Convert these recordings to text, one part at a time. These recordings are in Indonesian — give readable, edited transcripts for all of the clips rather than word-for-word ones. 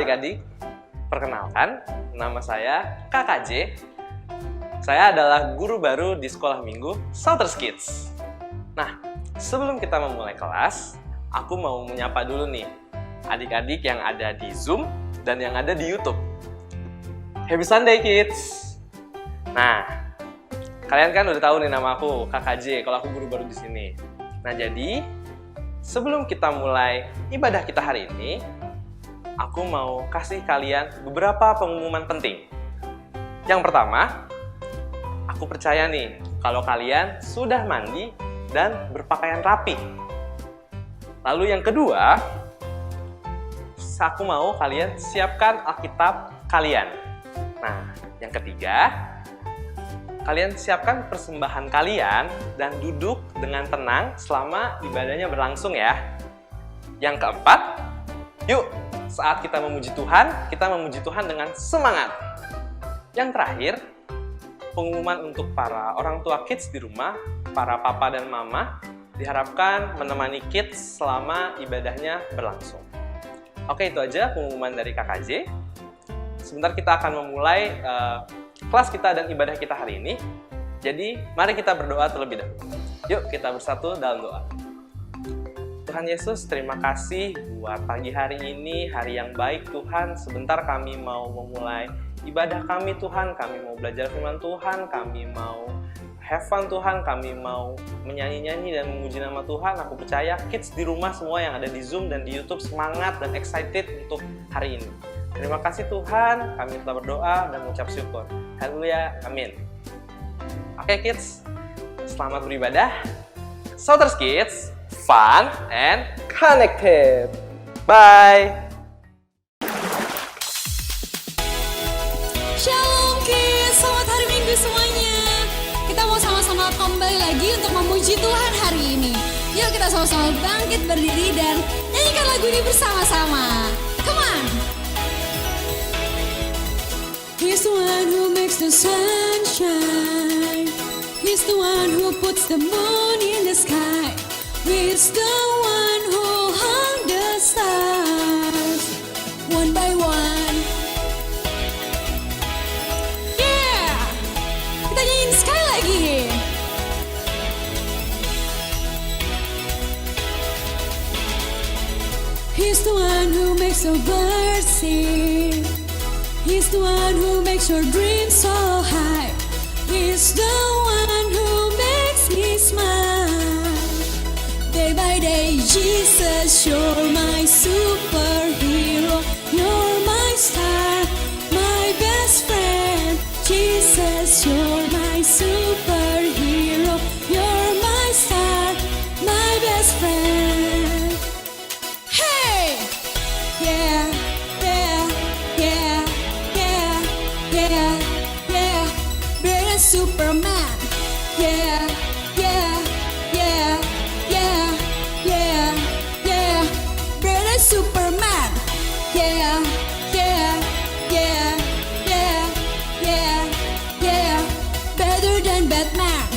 adik-adik, perkenalkan, nama saya Kakak J. Saya adalah guru baru di sekolah minggu Shouters Kids. Nah, sebelum kita memulai kelas, aku mau menyapa dulu nih adik-adik yang ada di Zoom dan yang ada di YouTube. Happy Sunday Kids! Nah, kalian kan udah tahu nih nama aku, Kakak J, kalau aku guru baru di sini. Nah, jadi sebelum kita mulai ibadah kita hari ini, aku mau kasih kalian beberapa pengumuman penting. Yang pertama, aku percaya nih kalau kalian sudah mandi dan berpakaian rapi. Lalu yang kedua, aku mau kalian siapkan Alkitab kalian. Nah, yang ketiga, kalian siapkan persembahan kalian dan duduk dengan tenang selama ibadahnya berlangsung ya. Yang keempat, yuk saat kita memuji Tuhan dengan semangat. Yang terakhir, pengumuman untuk para orang tua kids di rumah, para papa dan mama, diharapkan menemani kids selama ibadahnya berlangsung. Oke, itu aja pengumuman dari Kakak J. Sebentar kita akan memulai kelas kita dan ibadah kita hari ini. Jadi, mari kita berdoa terlebih dahulu. Yuk, kita bersatu dalam doa. Tuhan Yesus, terima kasih buat pagi hari ini, hari yang baik Tuhan. Sebentar kami mau memulai ibadah kami Tuhan, kami mau belajar firman Tuhan, kami mau have fun Tuhan, kami mau menyanyi-nyanyi dan memuji nama Tuhan. Aku percaya kids di rumah semua yang ada di Zoom dan di YouTube semangat dan excited untuk hari ini. Terima kasih Tuhan, kami telah berdoa dan mengucap syukur. Haleluya, amin. Oke kids, selamat beribadah. Shouters Kids, fun and connected. Bye. Shalom kids, selamat hari Minggu semuanya. Kita mau sama-sama kembali lagi untuk memuji Tuhan hari ini. Yuk kita sama-sama bangkit berdiri dan nyanyikan lagu ini bersama-sama. Come on. He's the one who makes the sun shine. He's the one who puts the moon in the sky. He's the one who hung the stars one by one. Yeah, kita nyanyiin sekali lagi. He's the one who makes the birds sing. He's the one who makes your dreams so high. He's the one who makes me smile. Day by day, Jesus, you're my superhero. You're my star, my best friend. Jesus, you're my superhero. You're my star, my best friend. Hey! Yeah, yeah, yeah, yeah, yeah, yeah. Better than Superman. Yeah, yeah, yeah, yeah, yeah, yeah. Better than Superman. Yeah, yeah, yeah, yeah, yeah, yeah. Better than Batman.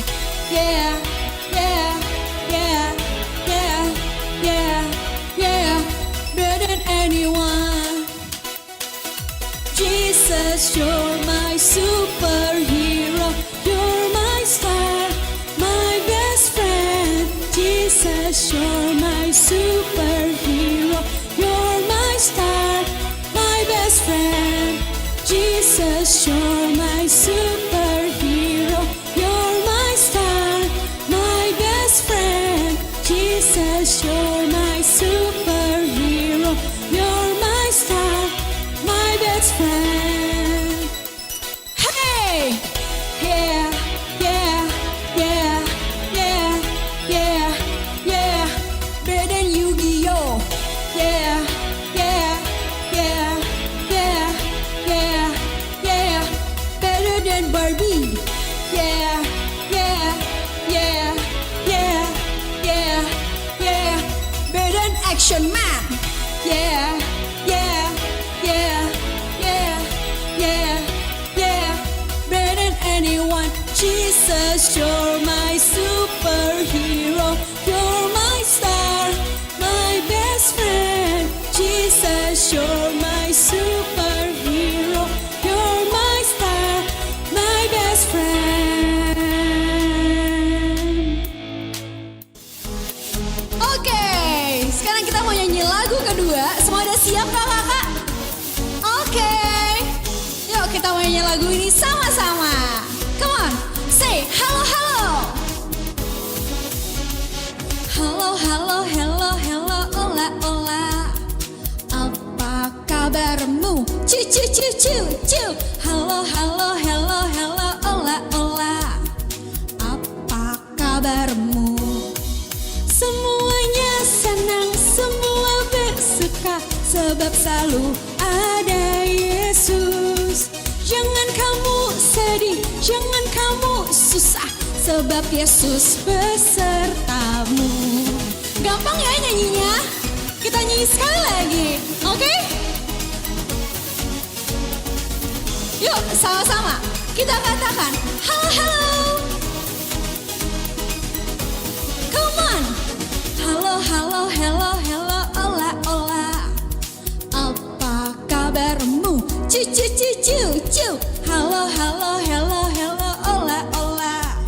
Yeah, yeah, yeah, yeah, yeah, yeah. Better than anyone. Jesus, you're my superhero. You're my star, my best friend. Jesus, you're my superhero. You're my star, my best friend. Jesus, you're my superhero. You're my star, my best friend. Jesus, you're my superhero. You're my star, my best friend. Hey! Yeah, yeah, yeah, yeah, yeah, yeah. Better than Yu-Gi-Oh! Yeah, yeah, yeah, yeah, yeah, yeah. Better than Barbie. Yeah, yeah, yeah, yeah, yeah, yeah. Better than Action Man. Yeah, yeah, yeah, yeah, yeah, yeah. Better than anyone. Jesus, you're my superhero. You're my star, my best friend. Jesus, you're my superhero. You're my star, my best friend. Oke, sekarang kita mau nyanyi lagu kedua. Semua udah siap kakak? Oke, yuk kita mau nyanyi lagu ini sama-sama. Come on, say hello hello. Hello hello hello hello, ola ola. Apa kabarmu? Cu cu cu cu cu. Hello hello hello hello, ola ola. Apa kabarmu? Semuanya senang, semua bersuka, sebab selalu ada Yesus. Jangan kamu sedih, jangan kamu susah, sebab Yesus besertamu. Gampang ya nyanyinya? Kita nyanyi sekali lagi, oke? Yuk sama-sama kita katakan halo halo. Come on. Halo halo hello hello, ola ola. Apa kabarmu? Cu cu cu cu cu. Halo halo hello hello, ola ola.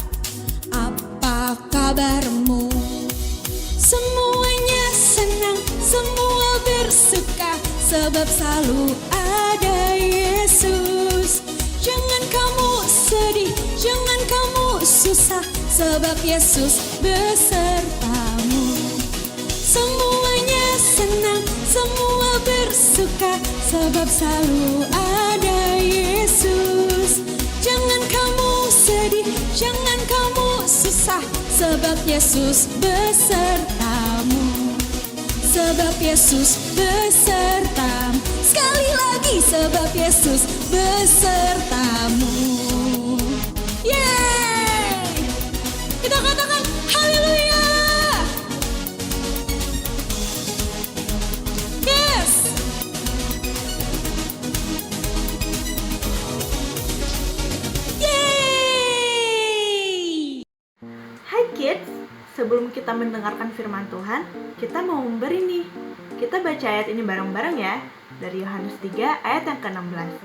Apa kabarmu? Semuanya senang, semua bersuka, sebab selalu ada Yesus. Jangan kamu sedih, jangan kamu susah, sebab Yesus besertamu. Semuanya senang, semua bersuka, sebab selalu ada Yesus. Jangan kamu sedih, jangan kamu susah, sebab Yesus besertamu. Sebab Yesus besertamu. Sekali lagi, sebab Yesus besertamu. Yeay! Kita katakan haleluya. Yes. Yeay! Hai kids, sebelum kita mendengarkan firman Tuhan, kita mau memberi nih. Kita baca ayat ini bareng-bareng ya, dari Yohanes 3 ayat yang ke-16.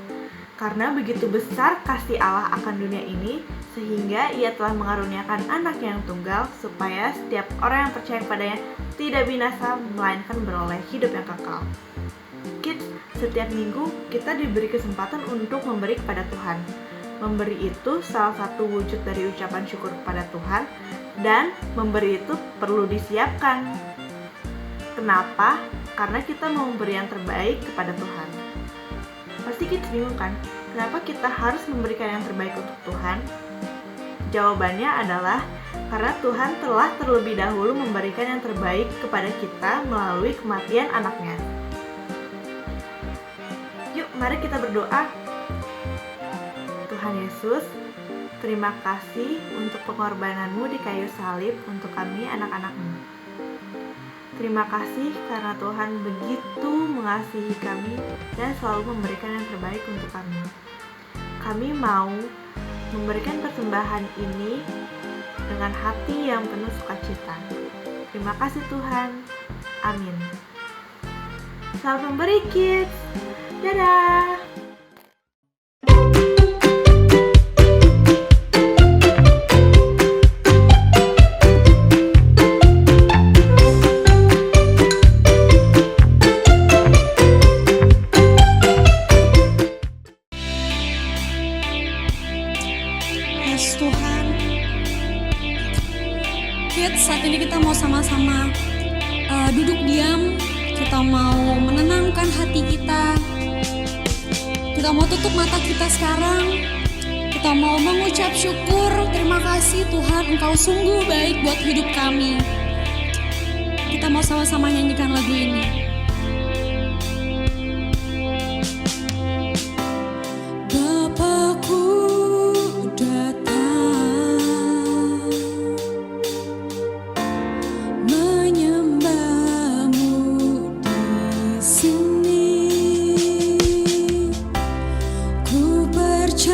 Karena begitu besar kasih Allah akan dunia ini, sehingga ia telah mengaruniakan anaknya yang tunggal, supaya setiap orang yang percaya kepadanya tidak binasa, melainkan beroleh hidup yang kekal. Kids, setiap minggu kita diberi kesempatan untuk memberi kepada Tuhan. Memberi itu salah satu wujud dari ucapan syukur kepada Tuhan, dan memberi itu perlu disiapkan. Kenapa? Karena kita mau memberi yang terbaik kepada Tuhan. Pasti kita bingung kan? Kenapa kita harus memberikan yang terbaik untuk Tuhan? Jawabannya adalah karena Tuhan telah terlebih dahulu memberikan yang terbaik kepada kita melalui kematian anaknya. Yuk, mari kita berdoa. Tuhan Yesus, terima kasih untuk pengorbananmu di kayu salib untuk kami anak-anak-Mu. Terima kasih karena Tuhan begitu mengasihi kami dan selalu memberikan yang terbaik untuk kami. Kami mau memberikan persembahan ini dengan hati yang penuh sukacita. Terima kasih Tuhan. Amin. Selamat memberi kids. Dadah. Yes Tuhan. Kids, saat ini kita mau sama-sama duduk diam. Kita mau menenangkan hati kita. Kita mau tutup mata kita sekarang. Kita mau mengucap syukur. Terima kasih Tuhan, Engkau sungguh baik buat hidup kami. Kita mau sama-sama nyanyikan lagu ini. Bapakku datang menyembahmu di sini. Ku percayakan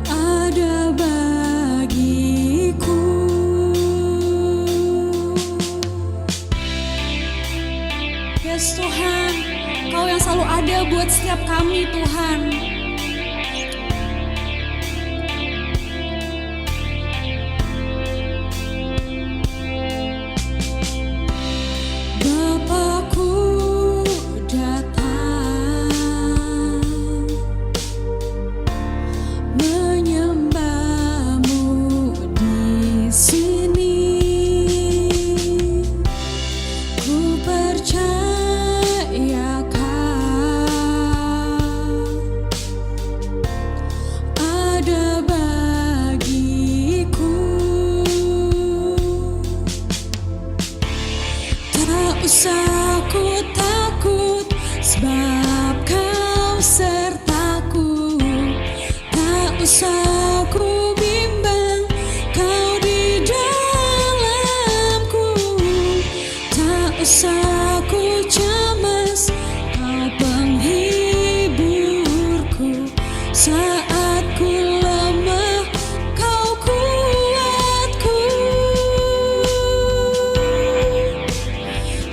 ada bagiku Yes Tuhan, Kau yang selalu ada buat setiap kami Tuhan. Bapakku datang menyembahmu di sini. Ku percayakan ada bagiku. Tak usah ku takut, sebab Kau sertaku. Tak usah ku bimbang, Kau di dalamku. Tak usah ku cemas, Kau penghiburku. Saat ku lemah, Kau kuatku.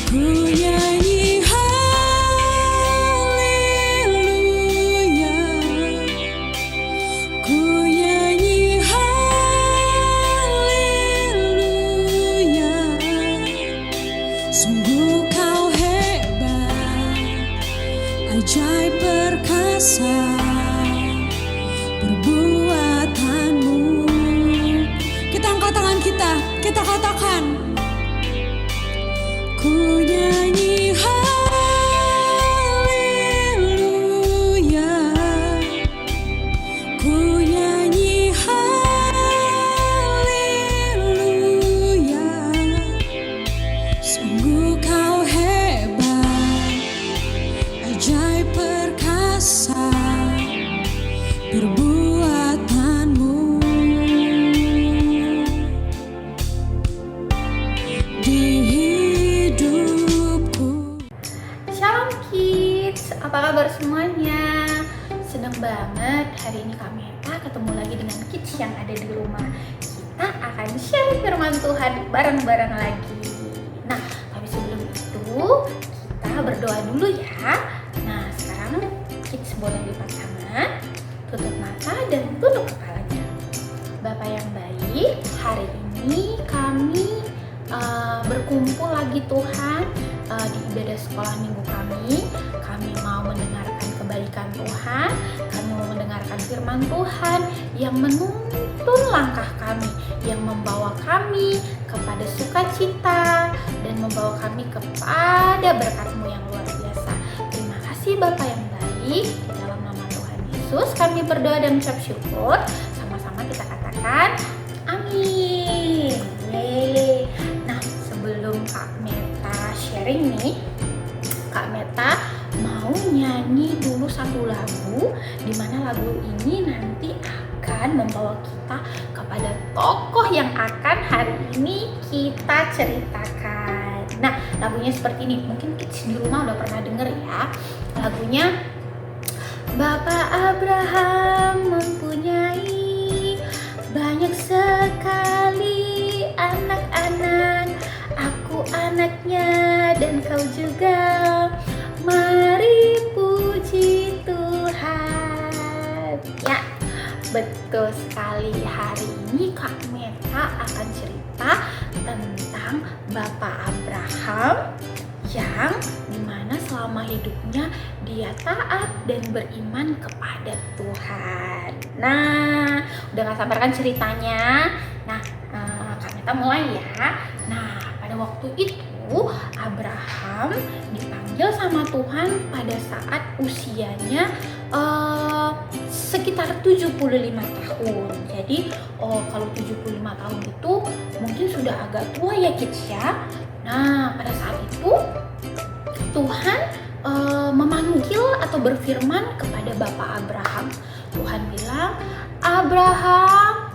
Ku nyanyi haleluya, ku nyanyi haleluya. Sungguh Kau hebat, ajaib perkasa perbuatanmu. Kita angkat tangan kita katakan. Ku nyanyi haleluya, ku nyanyi haleluya. Sungguh Kau hebat, ajaib perkasa perbuatanmu. Di hidupku. Shalom Kids, apa kabar semuanya? Seneng banget hari ini Kak Meta ketemu lagi dengan Kids yang ada di rumah. Kita akan share firman Tuhan bareng-bareng lagi. Nah, tapi sebelum itu kita berdoa dulu ya. Nah, sekarang Kids boleh lipat tangan, tutup mata dan tunduk kepalanya. Bapak yang baik, hari ini kami berkumpul lagi Tuhan di ibadah sekolah minggu kami. Kami mau mendengarkan kebaikan Tuhan, kami mau mendengarkan firman Tuhan yang menuntun langkah kami, yang membawa kami kepada sukacita dan membawa kami kepada berkat-Mu yang luar biasa. Terima kasih Bapak yang baik, di dalam nama Tuhan Yesus kami berdoa dan ucap syukur. Sama-sama kita katakan amin. Yeay. Nah, sebelum Kak Meta sharing nih, Kak Meta mau nyanyi dulu satu lagu, di mana lagu ini nanti akan membawa kita kepada tokoh yang akan hari ini kita ceritakan. Nah, lagunya seperti ini. Mungkin kids di rumah udah pernah denger ya. Lagunya Bapak Abraham mempunyai banyak sekali anak-anak, aku anaknya dan kau juga. Mari puji Tuhan. Ya, betul sekali. Hari ini Kak Meta akan cerita tentang Bapak Abraham yang dimana selama hidupnya dia taat dan beriman kepada Tuhan. Nah, udah gak sabar kan ceritanya? Nah, Kak Meta mulai ya. Nah, pada waktu itu Abraham dipanggil sama Tuhan pada saat usianya sekitar 75 tahun. Jadi kalau 75 tahun itu mungkin sudah agak tua ya kids ya. Nah, pada saat itu Tuhan memanggil atau berfirman kepada Bapak Abraham. Tuhan bilang, Abraham.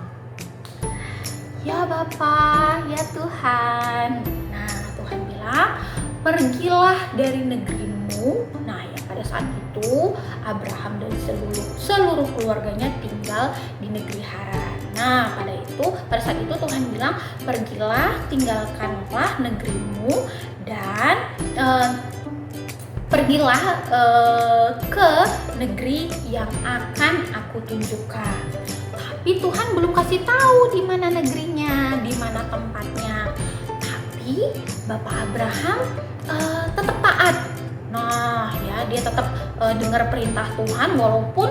Ya Bapak, ya Tuhan. Nah, Tuhan bilang, pergilah dari negerimu. Nah, ya pada saat itu Abraham dan seluruh keluarganya tinggal di negeri Haran. Nah, pada saat itu Tuhan bilang, pergilah, tinggalkanlah negerimu dan pergilah ke negeri yang akan aku tunjukkan. Tapi Tuhan belum kasih tahu di mana negerinya, di mana tempatnya. Tapi Bapak Abraham tetap taat. Nah, ya dia tetap dengar perintah Tuhan walaupun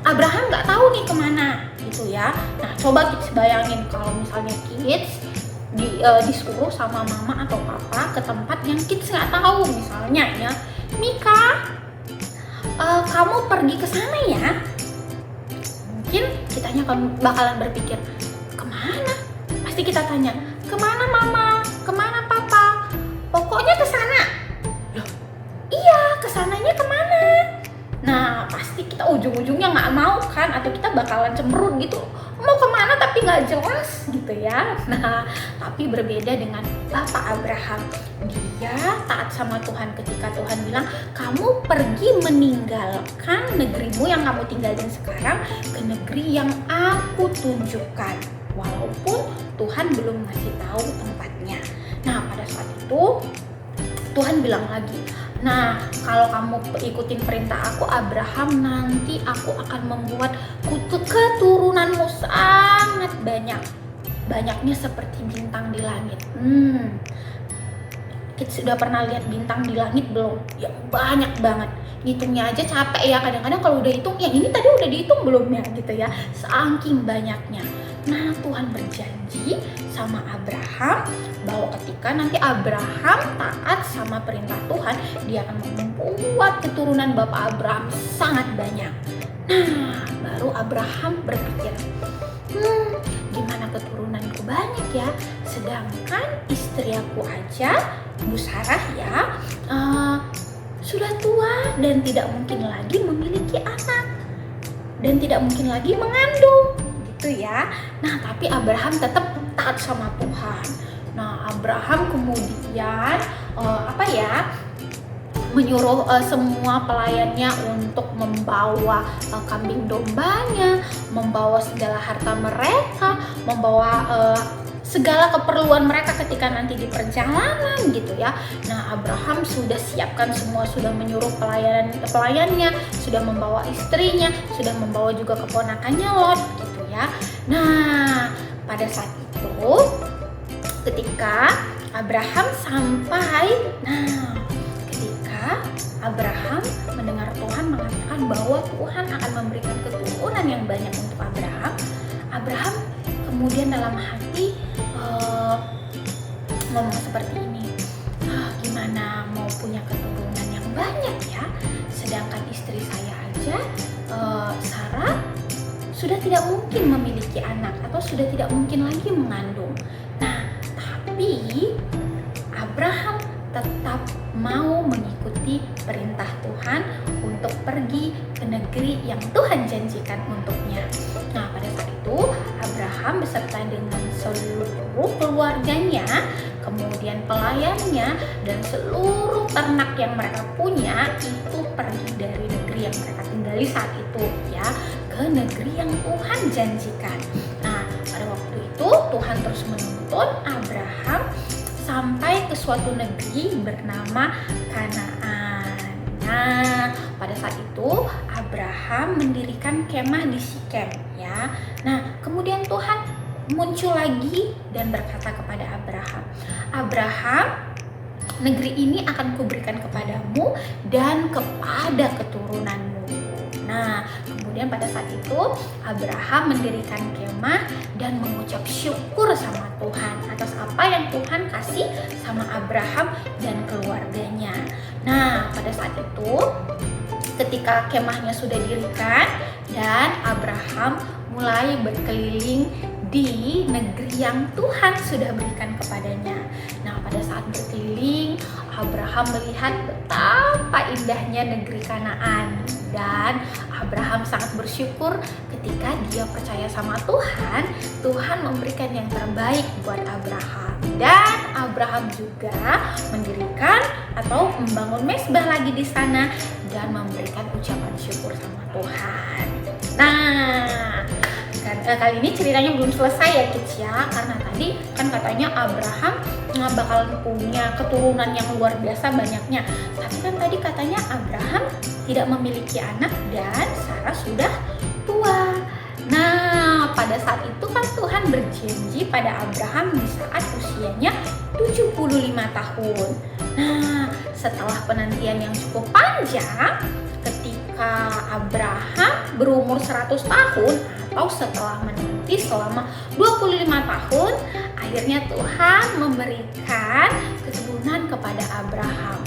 Abraham nggak tahu nih kemana gitu ya. Nah, coba kids bayangin kalau misalnya kids disuruh sama mama atau papa ke tempat yang kids nggak tahu, misalnya ya, Mika, kamu pergi ke sana ya. Mungkin kitanya bakalan berpikir, kemana? Pasti kita tanya, kemana mama? Kemana papa? Pokoknya ke sana. Loh, iya, kesananya kemana? Nah, pasti kita ujung-ujungnya nggak mau kan, atau kita bakalan cemberut gitu, mau kemana tapi nggak jelas gitu ya. Nah, tapi berbeda dengan Bapak Abraham, dia taat sama Tuhan ketika Tuhan bilang, kamu pergi meninggalkan negerimu yang kamu tinggalin sekarang ke negeri yang aku tunjukkan, walaupun Tuhan belum ngasih tahu tempatnya. Nah, pada saat itu Tuhan bilang lagi, nah, kalau kamu ikutin perintah aku Abraham, nanti aku akan membuat keturunanmu sangat banyak. Banyaknya seperti bintang di langit. Kita sudah pernah lihat bintang di langit belum? Ya banyak banget. Ngitungnya aja capek ya. Kadang-kadang kalau udah hitung, yang ini tadi udah dihitung belum ya gitu ya. Saking banyaknya. Nah, Tuhan berjanji sama Abraham bahwa ketika nanti Abraham taat sama perintah Tuhan, dia akan membuat keturunan Bapak Abraham sangat banyak. Nah, baru Abraham berpikir, gimana keturunanku banyak ya, sedangkan istri aku aja, Bu Sarah ya, sudah tua dan tidak mungkin lagi memiliki anak dan tidak mungkin lagi mengandung gitu ya. Nah, tapi Abraham tetap taat sama Tuhan. Nah, Abraham kemudian menyuruh semua pelayannya untuk membawa kambing dombanya, membawa segala harta mereka, membawa segala keperluan mereka ketika nanti di perjalanan gitu ya. Nah, Abraham sudah siapkan semua, sudah menyuruh pelayannya, sudah membawa istrinya, sudah membawa juga keponakannya Lot gitu ya. Nah, pada saat itu ketika Abraham sampai, Abraham mendengar Tuhan mengatakan bahwa Tuhan akan memberikan keturunan yang banyak untuk Abraham. Abraham kemudian dalam hati ngomong seperti ini, gimana mau punya keturunan yang banyak ya, sedangkan istri saya aja Sarah sudah tidak mungkin memiliki anak atau sudah tidak mungkin lagi mengandung. Nah, tapi Abraham tetap mau mengikuti perintah Tuhan untuk pergi ke negeri yang Tuhan janjikan untuknya. Nah, pada saat itu Abraham beserta dengan seluruh keluarganya, kemudian pelayannya, dan seluruh ternak yang mereka punya itu pergi dari negeri yang mereka tinggali saat itu ya, ke negeri yang Tuhan janjikan. Nah, pada waktu itu Tuhan terus menuntun Abraham sampai ke suatu negeri bernama Kanaan. Nah, pada saat itu Abraham mendirikan kemah di Sikem ya. Nah, kemudian Tuhan muncul lagi dan berkata kepada Abraham, negeri ini akan kuberikan kepadamu dan kepada keturunanmu. Nah, kemudian pada saat itu Abraham mendirikan kemah dan mengucap syukur sama Tuhan atas apa yang Tuhan kasih sama Abraham dan keluarganya. Nah, pada saat itu ketika kemahnya sudah didirikan dan Abraham mulai berkeliling di negeri yang Tuhan sudah berikan kepadanya. Nah, pada saat berkeliling, Abraham melihat betapa indahnya negeri Kanaan. Dan Abraham sangat bersyukur ketika dia percaya sama Tuhan, Tuhan memberikan yang terbaik buat Abraham. Dan Abraham juga mendirikan atau membangun mezbah lagi di sana dan memberikan ucapan syukur sama Tuhan. Nah, kali ini ceritanya belum selesai ya kids ya, karena tadi kan katanya Abraham bakalan punya keturunan yang luar biasa banyaknya. Tapi kan tadi katanya Abraham tidak memiliki anak dan Sarah sudah tua. Nah, pada saat itu kan Tuhan berjanji pada Abraham di saat usianya 75 tahun. Nah, setelah penantian yang cukup panjang, ketika Abraham berumur 100 tahun atau setelah menanti selama 25 tahun, akhirnya Tuhan memberikan keturunan kepada Abraham.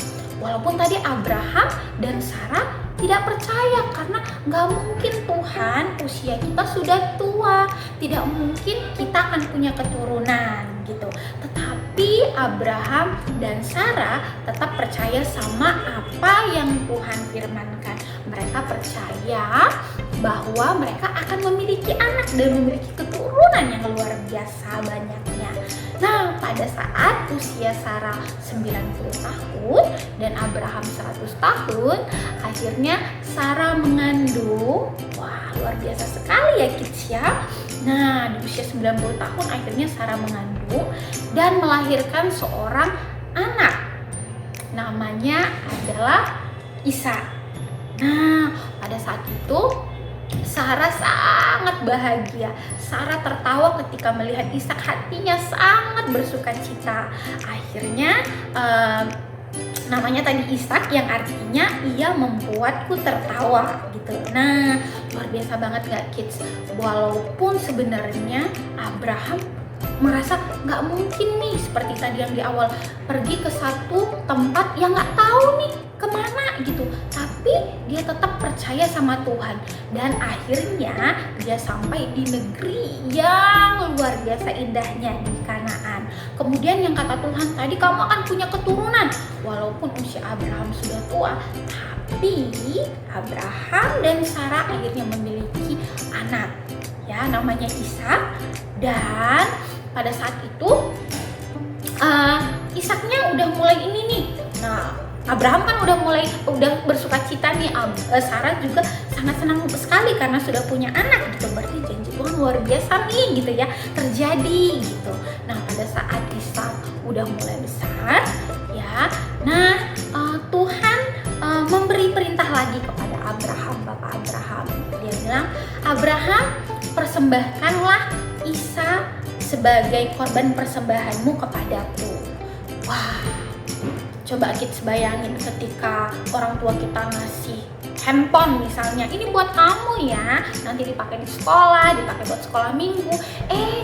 Walaupun tadi Abraham dan Sarah tidak percaya karena nggak mungkin Tuhan, usia kita sudah tua, tidak mungkin kita akan punya keturunan gitu. Tetapi Abraham dan Sarah tetap percaya sama apa yang Tuhan firmankan. Mereka percaya bahwa mereka akan memiliki anak dan memiliki keturunan yang luar biasa banyaknya. Nah, pada saat usia Sarah 90 tahun dan Abraham 100 tahun, akhirnya Sarah mengandung. Wah, luar biasa sekali ya kids ya. Nah, di usia 90 tahun akhirnya Sarah mengandung dan melahirkan seorang anak. Namanya adalah Ishak. Nah, pada saat itu Sarah sangat bahagia. Sarah tertawa ketika melihat Ishak, hatinya sangat bersuka cita. Akhirnya namanya tadi Ishak yang artinya ia membuatku tertawa gitu. Nah, luar biasa banget gak kids? Walaupun sebenarnya Abraham merasa nggak mungkin nih, seperti tadi yang di awal, pergi ke satu tempat yang nggak tahu nih kemana gitu, tapi dia tetap percaya sama Tuhan dan akhirnya dia sampai di negeri yang luar biasa indahnya di Kanaan. Kemudian yang kata Tuhan tadi, kamu akan punya keturunan. Walaupun usia Abraham sudah tua, tapi Abraham dan Sarah akhirnya memiliki anak ya, namanya Ishak. Dan pada saat itu Ishaknya udah mulai ini nih. Nah, Abraham kan udah bersuka cita nih. Sarah juga sangat senang sekali karena sudah punya anak gitu. Berarti janji Tuhan luar biasa nih gitu ya, terjadi gitu. Nah, pada saat Ishak udah mulai besar ya, nah Tuhan memberi perintah lagi kepada Abraham, bapak Abraham. Dia bilang, Abraham, persembahkanlah Ishak sebagai korban persembahanmu kepadaku. Wah, coba kita bayangin ketika orang tua kita ngasih handphone misalnya, ini buat kamu ya, nanti dipakai di sekolah, dipakai buat sekolah minggu.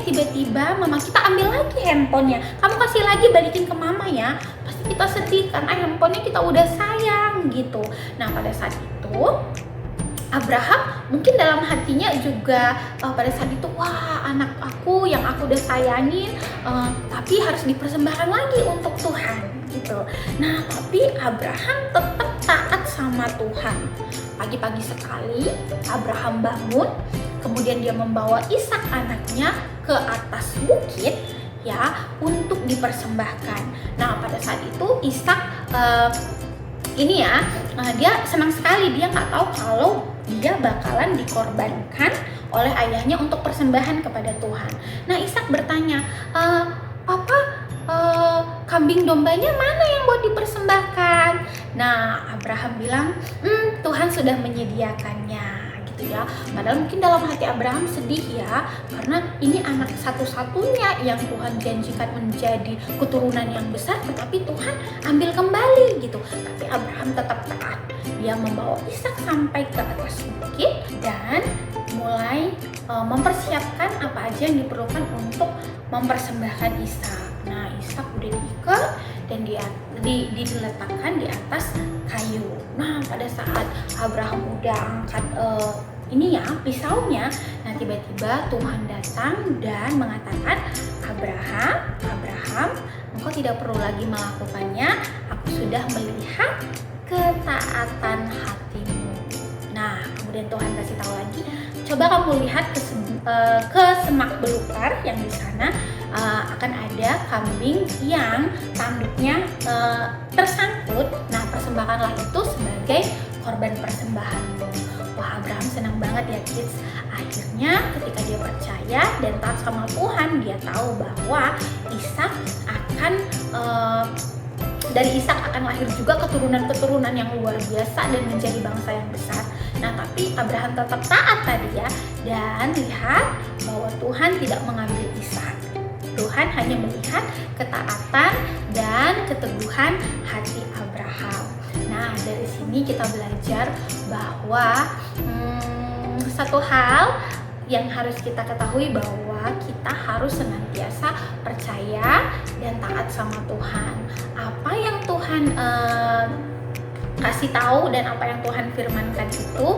Tiba-tiba mama kita ambil lagi handphonenya, kamu kasih lagi, balikin ke mama ya. Pasti kita sedih karena handphonenya kita udah sayang gitu. Nah, pada saat itu Abraham mungkin dalam hatinya juga pada saat itu, wah, anak aku yang aku udah sayangin, tapi harus dipersembahkan lagi untuk Tuhan gitu. Nah, tapi Abraham tetap taat sama Tuhan. Pagi-pagi sekali Abraham bangun, kemudian dia membawa Ishak anaknya ke atas bukit ya untuk dipersembahkan. Nah, pada saat itu Ishak dia senang sekali, dia nggak tahu kalau dia bakalan dikorbankan oleh ayahnya untuk persembahan kepada Tuhan. Nah, Ishak bertanya, Papa, kambing dombanya mana yang buat dipersembahkan? Nah, Abraham bilang, Tuhan sudah menyediakannya gitu ya. Padahal mungkin dalam hati Abraham sedih ya, karena ini anak satu-satunya yang Tuhan janjikan menjadi keturunan yang besar, tetapi Tuhan ambil kembali gitu. Tapi Abraham tetap taat. Dia membawa Ishak sampai ke atas bukit dan mulai mempersiapkan apa aja yang diperlukan untuk mempersembahkan Ishak. Nah, Ishak udah diikat dan diletakkan di atas kayu. Nah, pada saat Abraham udah angkat pisaunya, nah tiba-tiba Tuhan datang dan mengatakan, Abraham, engkau tidak perlu lagi melakukannya. Aku sudah melihat ketaatan hatimu. Nah, kemudian Tuhan kasih tahu lagi, coba kamu lihat ke semak belukar yang di sana akan ada kambing yang tanduknya tersangkut. Nah, persembahkanlah itu sebagai korban persembahanmu. Wah, Abraham senang banget ya kids. Akhirnya ketika dia percaya dan taat sama Tuhan, dia tahu bahwa Ishak akan dari Ishak akan lahir juga keturunan-keturunan yang luar biasa dan menjadi bangsa yang besar. Nah, tapi Abraham tetap taat tadi ya. Dan lihat bahwa Tuhan tidak mengambil Ishak. Tuhan hanya melihat ketaatan dan keteguhan hati Abraham. Nah, dari sini kita belajar bahwa satu hal yang harus kita ketahui bahwa kita harus senantiasa percaya dan taat sama Tuhan. Apa yang Tuhan kasih tahu dan apa yang Tuhan firmankan itu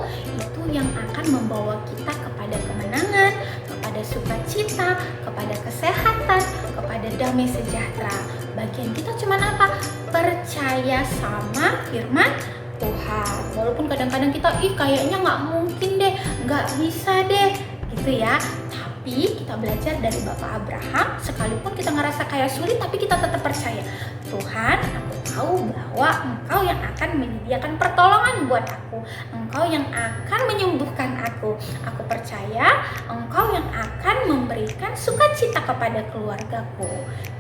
yang akan membawa kita kepada kemenangan, kepada sukacita, kepada kesehatan, kepada damai sejahtera. Bagian kita cuma apa? Percaya sama firman Tuhan. Walaupun kadang-kadang kita kayaknya nggak mungkin deh, nggak bisa deh, gitu ya. Tapi kita belajar dari Bapak Abraham, sekalipun kita ngerasa kayak sulit, tapi kita tetap percaya. Tuhan, aku tahu bahwa Engkau yang akan menyediakan pertolongan buat aku. Engkau yang akan menyembuhkan aku. Aku percaya Engkau yang akan memberikan sukacita kepada keluargaku.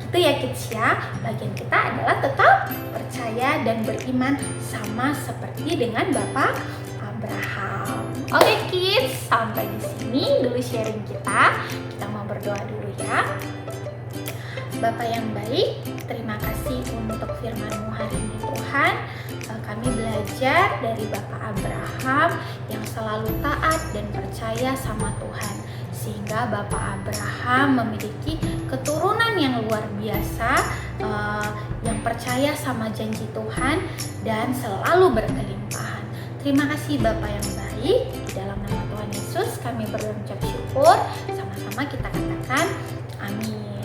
Gitu ya kids ya. Bagian kita adalah tetap percaya dan beriman sama seperti dengan Bapak Abraham. Oke kids, sampai di sini dulu sharing kita. Kita mau berdoa dulu ya. Bapak yang baik, terima kasih untuk firman-Mu hari ini Tuhan. Kami belajar dari Bapak Abraham yang selalu taat dan percaya sama Tuhan. Sehingga Bapak Abraham memiliki keturunan yang luar biasa, yang percaya sama janji Tuhan dan selalu berkelimpahan. Terima kasih Bapak yang baik. Di dalam nama Tuhan Yesus kami berucap syukur. Sama-sama kita katakan amin.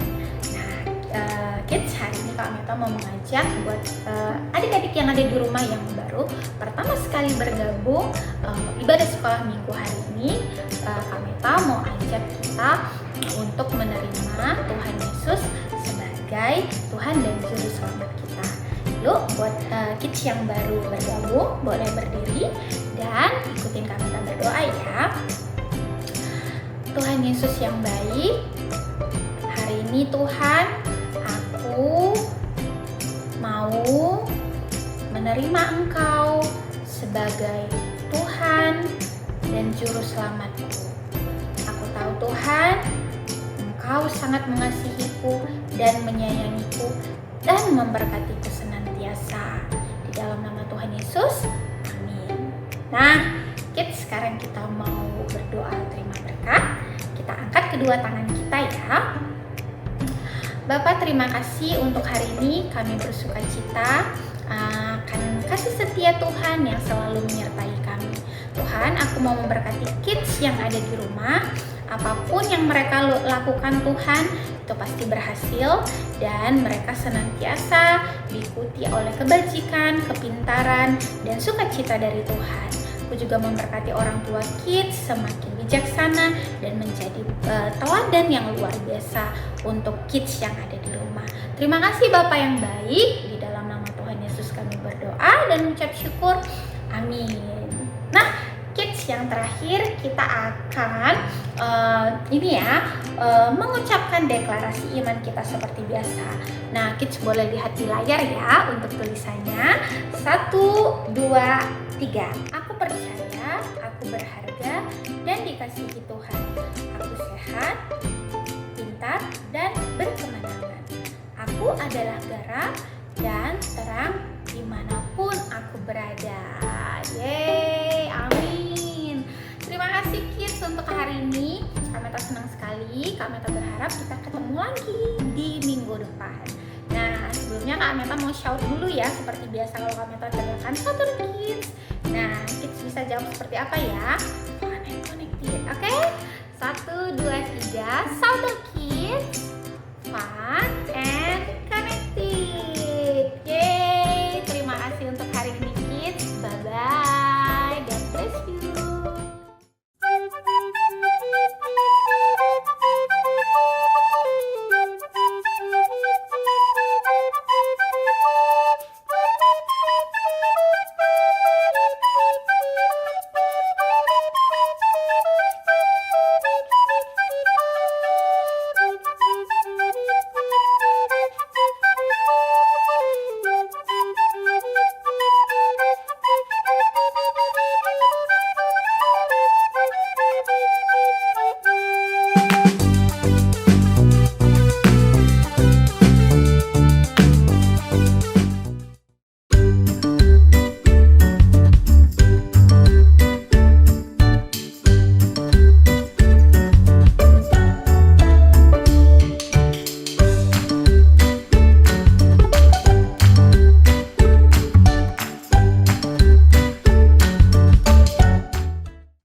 Nah, kids, hari ini Kak Meta mau mengajak buat adik-adik yang ada di rumah yang baru pertama sekali bergabung ibadah sekolah minggu hari ini. Kak Meta mau ajak kita untuk menerima Tuhan Yesus sebagai Tuhan dan Juru Selamat kita. Yuk, buat kids yang baru bergabung, boleh berdiri dan ikutin Kak Meta berdoa ya. Tuhan Yesus yang baik, hari ini Tuhan, aku mau menerima Engkau sebagai Tuhan dan Juru Selamatku. Aku tahu Tuhan, Engkau sangat mengasihiku dan menyayangiku dan memberkatiku senantiasa. Di dalam nama Tuhan Yesus, amin. Nah, kids, sekarang kita mau berdoa terima berkat. Kita angkat kedua tangan kita ya. Bapak, terima kasih untuk hari ini. Kami bersuka cita akan kasih setia Tuhan yang selalu menyertai kami. Tuhan, aku mau memberkati kids yang ada di rumah. Apapun yang mereka lakukan Tuhan, itu pasti berhasil dan mereka senantiasa diikuti oleh kebajikan, kepintaran, dan sukacita dari Tuhan. Aku juga memberkati orang tua kids semakin bijaksana dan menjadi teladan yang luar biasa untuk kids yang ada di rumah. Terima kasih Bapak yang baik. Di dalam nama Tuhan Yesus kami berdoa dan mengucap syukur. Amin. Nah, kids yang terakhir kita akan mengucapkan deklarasi iman kita seperti biasa. Nah, kids boleh lihat di layar ya untuk tulisannya. 1, 2, 3. Aku percaya, aku berharga dan dikasihi Tuhan. Aku sehat, pintar, dan berkemenangan. Aku adalah garam dan terang dimanapun aku berada. Yeay, amin. Terima kasih kids untuk hari ini. Kak Meta senang sekali. Kak Meta berharap kita ketemu lagi di minggu depan. Nah, sebelumnya Kak Meta mau shout dulu ya. Seperti biasa kalau Kak Meta teriakan satu kids. Nah, kids bisa jawab seperti apa ya? Connected, oke? 1, 2, 3. Shout kids. Fun and connected. Yeay.